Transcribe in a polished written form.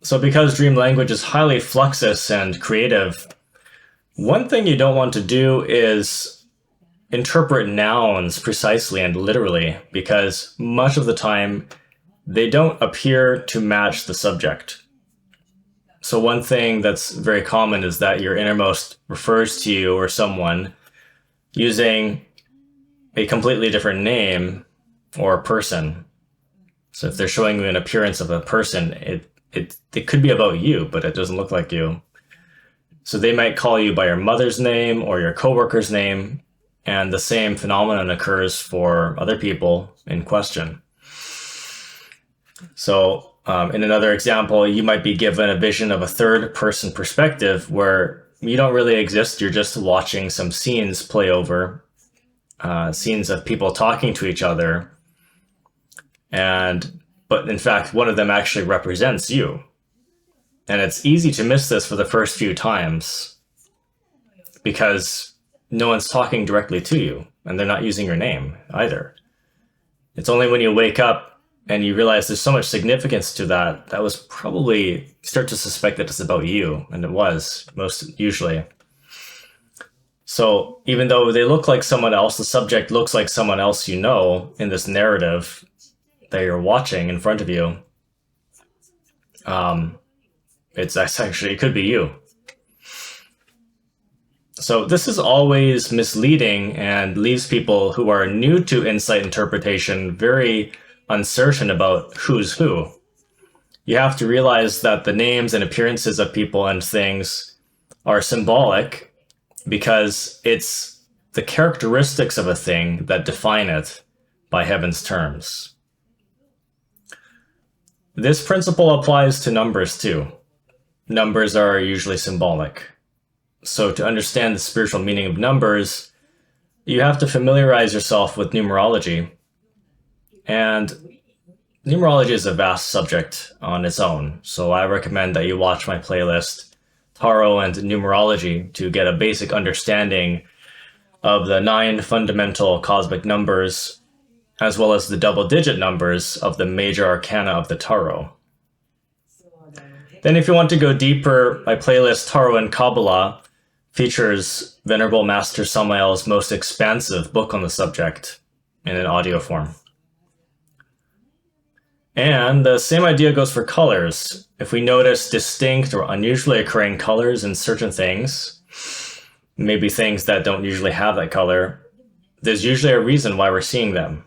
So because dream language is highly fluxus and creative, one thing you don't want to do is interpret nouns precisely and literally, because much of the time they don't appear to match the subject. So one thing that's very common is that your innermost refers to you or someone using a completely different name or person. So if they're showing you an appearance of a person, it could be about you, but it doesn't look like you. So they might call you by your mother's name or your coworker's name, and the same phenomenon occurs for other people in question. So in another example, you might be given a vision of a third person perspective where you don't really exist. You're just watching some scenes play over, scenes of people talking to each other. But in fact, one of them actually represents you. And it's easy to miss this for the first few times because no one's talking directly to you and they're not using your name either. It's only when you wake up and you realize there's so much significance to that was probably start to suspect that it's about you, and it was most usually. So even though they look like someone else, the subject looks like someone else you know in this narrative that you're watching in front of you. It could be you. So this is always misleading and leaves people who are new to insight interpretation very uncertain about who's who. You have to realize that the names and appearances of people and things are symbolic because it's the characteristics of a thing that define it by heaven's terms. This principle applies to numbers too. Numbers are usually symbolic. So to understand the spiritual meaning of numbers, you have to familiarize yourself with numerology. And numerology is a vast subject on its own, so I recommend that you watch my playlist, Tarot and Numerology, to get a basic understanding of the 9 fundamental cosmic numbers, as well as the double-digit numbers of the major arcana of the Tarot. Then if you want to go deeper, my playlist, Tarot and Kabbalah, features Venerable Master Samael's most expansive book on the subject in an audio form. And the same idea goes for colors. If we notice distinct or unusually occurring colors in certain things, maybe things that don't usually have that color, there's usually a reason why we're seeing them.